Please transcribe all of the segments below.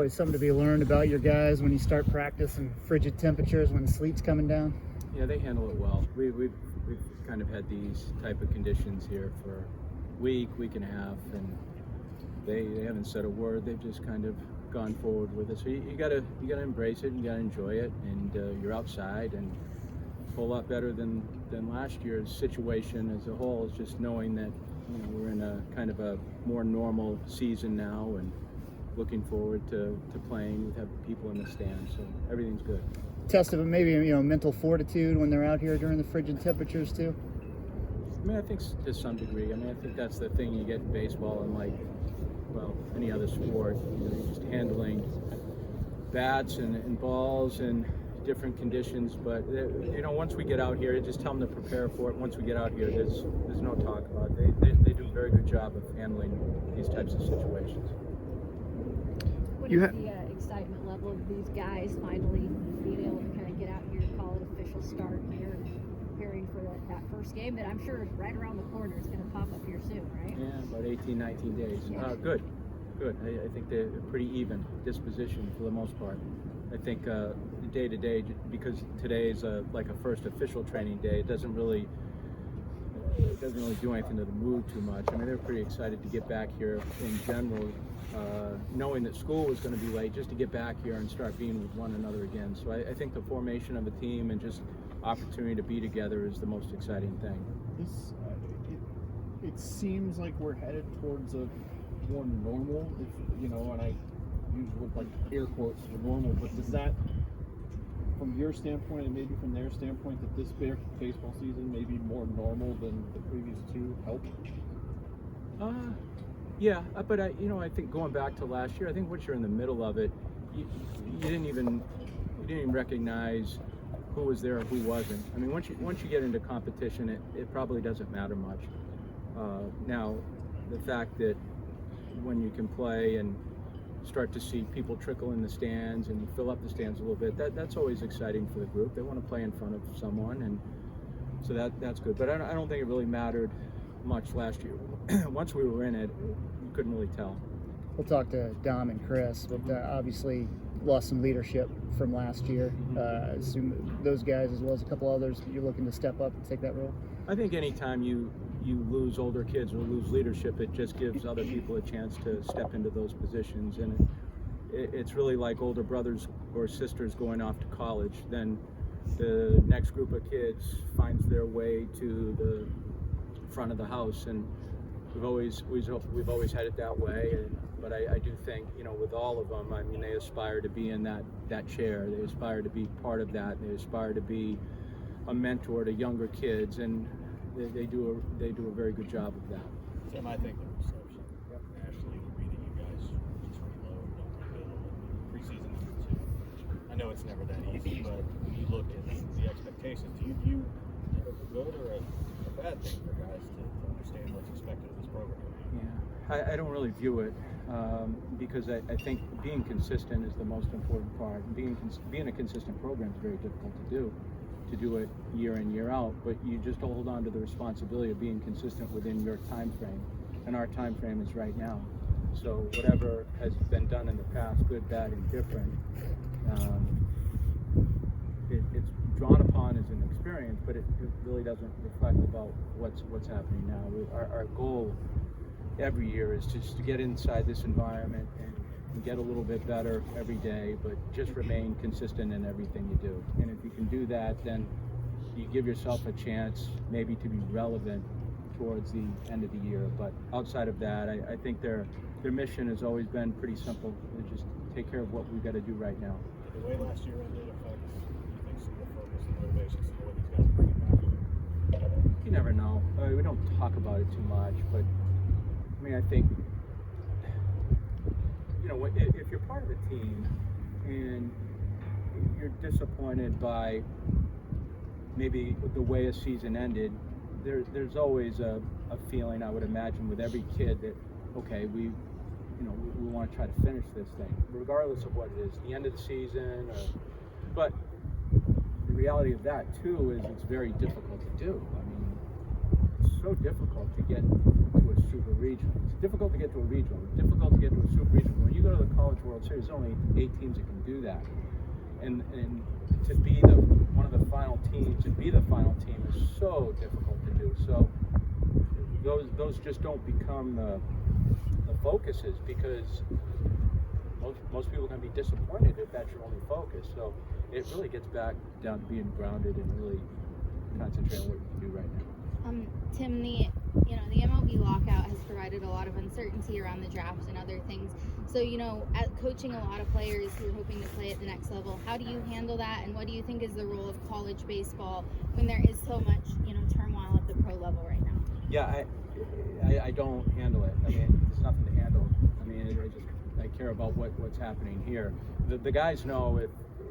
always something to be learned about your guys when you start practice in frigid temperatures when the sleet's coming down? Yeah, they handle it well. We've kind of had these type of conditions here for a week and a half, and they haven't said a word. They've just kind of gone forward with it. So you gotta embrace it, and you gotta enjoy it, and you're outside, and a whole lot better than last year's situation as a whole. Is just knowing that we're in a kind of a more normal season now, and looking forward to playing with having people in the stands. So everything's good. Test of maybe mental fortitude when they're out here during the frigid temperatures too. I mean, I think to some degree. I mean, I think that's the thing you get in baseball, and any other sport. You're just handling bats and balls and different conditions. But once we get out here, just tell them to prepare for it. Once we get out here, there's no talk about it. They do a very good job of handling these types of situations. What is the excitement level of these guys finally being able to kind of get out here and call it official start here, preparing for that first game that I'm sure is right around the corner? It's going to pop up here soon, right? Yeah, about 18, 19 days. Yeah. Good. I think they're pretty even disposition for the most part. I think day to day, because today is like a first official training day, it doesn't really do anything to the mood too much. I mean, they're pretty excited to get back here in general, knowing that school was going to be late, just to get back here and start being with one another again. So I think the formation of a team and just opportunity to be together is the most exciting thing. It seems like we're headed towards a more normal, and I use the word like air quotes for normal, but does that, from your standpoint and maybe from their standpoint, that this baseball season may be more normal than the previous two help? Yeah, but I think going back to last year, I think once you're in the middle of it, you didn't even recognize who was there and who wasn't. I mean, once you get into competition, it probably doesn't matter much. Now, the fact that when you can play and start to see people trickle in the stands and fill up the stands a little bit, that's always exciting for the group. They want to play in front of someone, and so that's good. But I don't think it really mattered much last year. Once we were in it, you couldn't really tell. We'll talk to Dom and Chris, but obviously lost some leadership from last year. I assume those guys, as well as a couple others, you're looking to step up and take that role? I think anytime you lose older kids or lose leadership, it just gives other people a chance to step into those positions. And it's really like older brothers or sisters going off to college. Then the next group of kids finds their way to the front of the house, and we've always had it that way. But I do think, with all of them, I mean, they aspire to be in that chair. They aspire to be part of that. They aspire to be a mentor to younger kids, and they do a very good job of that. Tim, I think the reception nationally would be that you guys just reload, don't rebuild, preseason number 2. I know it's never that easy, but when you look at the expectations, do you view it as a good or a bad thing for guys to understand what's expected of this program? Yeah, I don't really view it because I think being consistent is the most important part. Being a consistent program is very difficult to do it year in, year out, but you just hold on to the responsibility of being consistent within your time frame, and our time frame is right now. So whatever has been done in the past, good, bad, and different, it's drawn upon as an experience, but it really doesn't reflect about what's happening now. Our goal every year is just to get inside this environment and get a little bit better every day, but just remain consistent in everything you do. And if you can do that, then you give yourself a chance maybe to be relevant towards the end of the year. But outside of that, I think their mission has always been pretty simple. They just take care of what we've got to do right now. Did the way last year ended affect, you think, some of the focus and motivation, some of what these guys are bringing back here? You never know. We don't talk about it too much, but I mean, I think, if you're part of a team and you're disappointed by maybe the way a season ended, there's always a feeling, I would imagine, with every kid that, okay, we want to try to finish this thing, regardless of what it is, the end of the season. But the reality of that, too, is it's very difficult to do. I mean, it's so difficult to get to to a super regional. It's difficult to get to a regional. It's difficult to get to a super regional. When you go to the College World Series, there's only 8 teams that can do that. And to be one of the final teams, to be the final team is so difficult to do. So those just don't become the focuses, because most people are going to be disappointed if that's your only focus. So it really gets back down to being grounded and really concentrate on what you can do right now. Tim, the MLB lockout has provided a lot of uncertainty around the draft and other things. So, at coaching a lot of players who are hoping to play at the next level, how do you handle that, and what do you think is the role of college baseball when there is so much, turmoil at the pro level right now? Yeah, I don't handle it. I mean, there's nothing to handle. I mean, I care about what's happening here. The guys know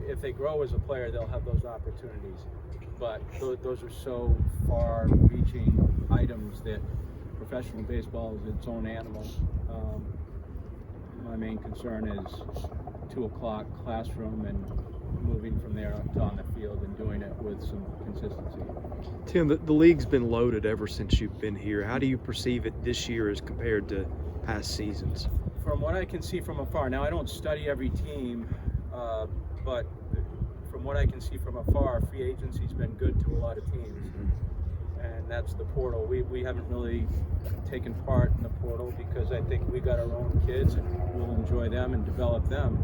if they grow as a player, they'll have those opportunities. But those are so far-reaching items that professional baseball is its own animal. My main concern is 2 o'clock classroom and moving from there to on the field and doing it with some consistency. Tim, the league's been loaded ever since you've been here. How do you perceive it this year as compared to past seasons? From what I can see from afar, now I don't study every team, but from what I can see from afar, free agency's been good to a lot of teams, and that's the portal. We haven't really taken part in the portal because I think we got our own kids and we'll enjoy them and develop them.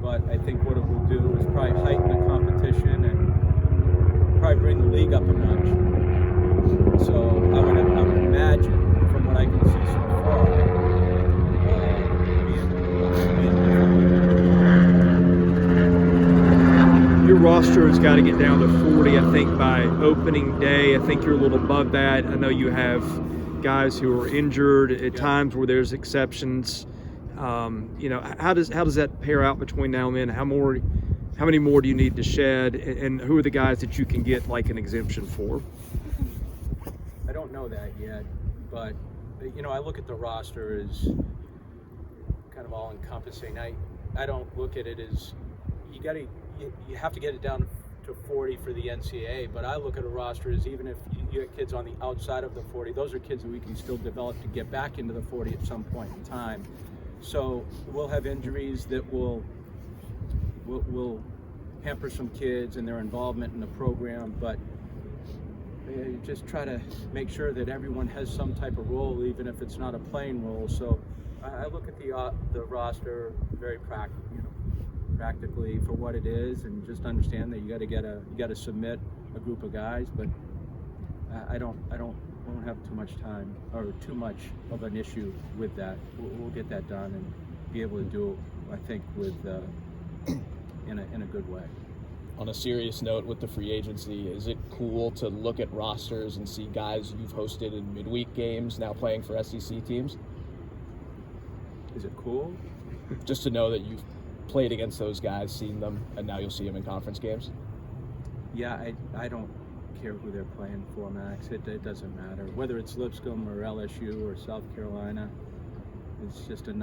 But I think what it will do is probably heighten the competition and probably bring the league up a notch. So I would imagine, from what I can see so far, Your roster has got to get down to 40, I think, by opening day. I think you're a little above that. I know you have guys who are injured at times where there's exceptions. How does that pair out between now and then? How many more do you need to shed? And who are the guys that you can get like an exemption for? I don't know that yet, but I look at the roster as kind of all encompassing. I don't look at it as you have to get it down to 40 for the NCAA, but I look at a roster as even if you get kids on the outside of the 40, those are kids that we can still develop to get back into the 40 at some point in time. So we'll have injuries that will hamper some kids and their involvement in the program, but just try to make sure that everyone has some type of role, even if it's not a playing role. So I look at the roster very practically for what it is, and just understand that you got to submit a group of guys, but I won't have too much time or too much of an issue with that. We'll get that done and be able to do it, I think, with in a good way. On a serious note, with the free agency, is it cool to look at rosters and see guys you've hosted in midweek games now playing for SEC teams? Is it cool? Just to know that you've played against those guys, seen them, and now you'll see them in conference games? Yeah, I don't care who they're playing for, Max. It doesn't matter. Whether it's Lipscomb or LSU or South Carolina, it's just an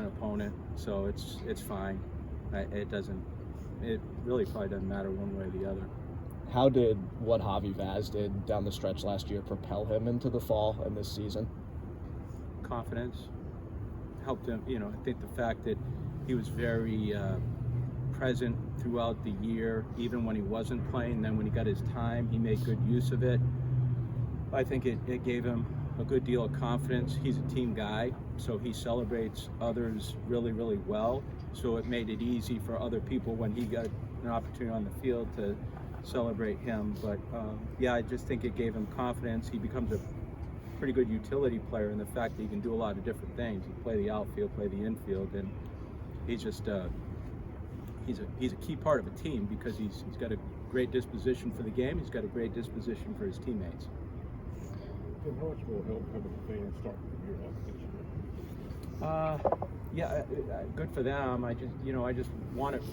opponent, so it's fine. It really probably doesn't matter one way or the other. How did what Javi Vaz did down the stretch last year propel him into the fall and this season? Confidence helped him. I think the fact that he was very present throughout the year, even when he wasn't playing. Then when he got his time, he made good use of it. I think it gave him a good deal of confidence. He's a team guy, so he celebrates others really, really well. So it made it easy for other people when he got an opportunity on the field to celebrate him. But I just think it gave him confidence. He becomes a pretty good utility player in the fact that he can do a lot of different things. He can play the outfield, play the infield, and he's just he's a key part of a team because he's got a great disposition for the game. He's got a great disposition for his teammates. Tim, how much will it help having the fans start the year off this year? Good for them. I just want it,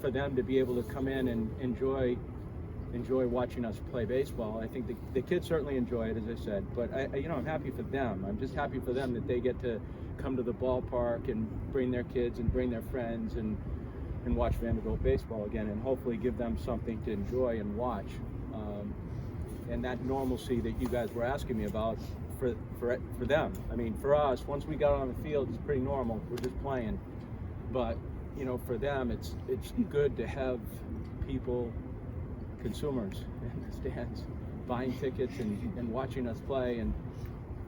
for them to be able to come in and enjoy watching us play baseball. I think the kids certainly enjoy it, as I said, but I'm happy for them. I'm just happy for them that they get to come to the ballpark and bring their kids and bring their friends and watch Vanderbilt baseball again, and hopefully give them something to enjoy and watch. And that normalcy that you guys were asking me about for them. I mean, for us, once we got on the field, it's pretty normal. We're just playing. But for them, it's good to have people, consumers in the stands, buying tickets and watching us play, and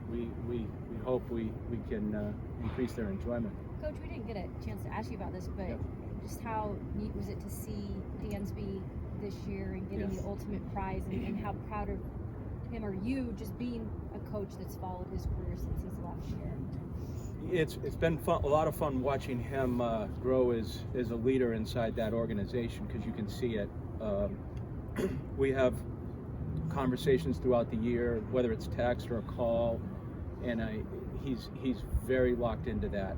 we hope we can increase their enjoyment. Coach, we didn't get a chance to ask you about this, but just how neat was it to see Dansby this year and getting the ultimate prize, and how proud of him are you just being a coach that's followed his career since he's left here? It's been a lot of fun watching him grow as a leader inside that organization, because you can see it. We have conversations throughout the year, whether it's text or a call, and he's very locked into that.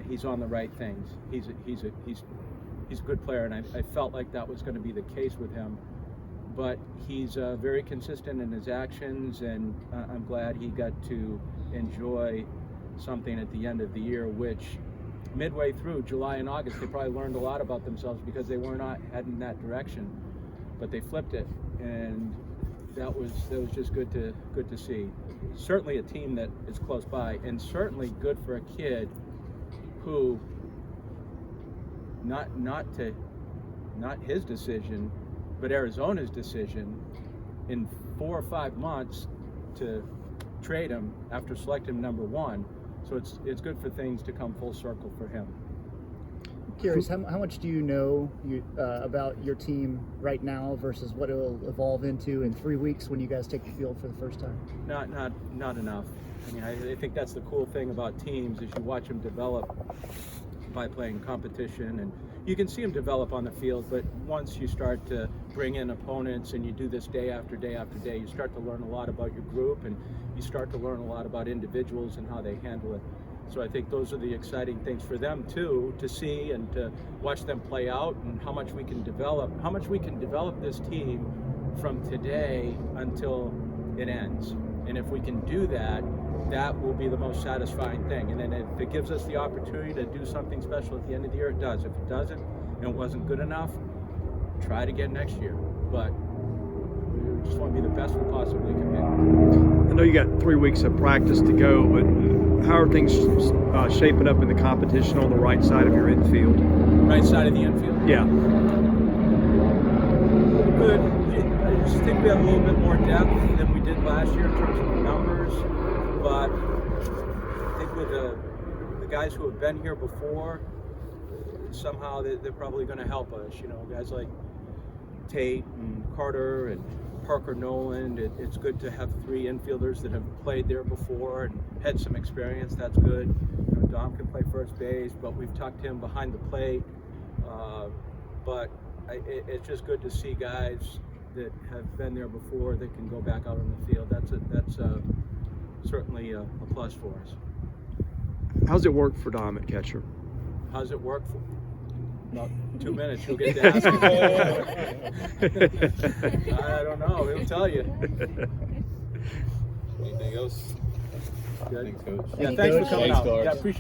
He's on the right things. He's a good player, and I felt like that was going to be the case with him. But he's very consistent in his actions, and I'm glad he got to enjoy something at the end of the year, which midway through July and August, they probably learned a lot about themselves because they were not heading that direction, but they flipped it, and that was just good to see. Certainly a team that is close by, and certainly good for a kid who not his decision, but Arizona's decision in 4 or 5 months to trade him after selecting him number 1. So it's good for things to come full circle for him. Curious, how much do you know about your team right now versus what it'll evolve into in 3 weeks when you guys take the field for the first time? Not enough. I mean, I think that's the cool thing about teams is you watch them develop by playing competition, and you can see them develop on the field, but once you start to bring in opponents and you do this day after day after day, you start to learn a lot about your group, and you start to learn a lot about individuals and how they handle it. So I think those are the exciting things for them too, to see and to watch them play out, and how much we can develop this team from today until it ends. And if we can do that, that will be the most satisfying thing. And then if it gives us the opportunity to do something special at the end of the year, it does. If it doesn't and it wasn't good enough, try it again next year. But we just want to be the best we possibly can be. I know you got 3 weeks of practice to go, but how are things shaping up in the competition on the right side of your infield? Right side of the infield? Yeah. Good. I just think we have a little bit more depth than we did last year in terms of numbers, but I think with the guys who have been here before, somehow they're probably going to help us. Guys like Tate and Carter and Parker Noland. It's good to have 3 infielders that have played there before and had some experience. That's good. Dom can play first base, but we've tucked him behind the plate. But it's just good to see guys that have been there before that can go back out on the field. That's certainly a plus for us. How's it work for Dom at catcher? How's it work for? About 2 minutes, you'll get to ask him. I don't know. He'll tell you. Anything else? Good. Thanks, Coach. Yeah, thanks for coming Thanks, out. Yeah, appreciate it.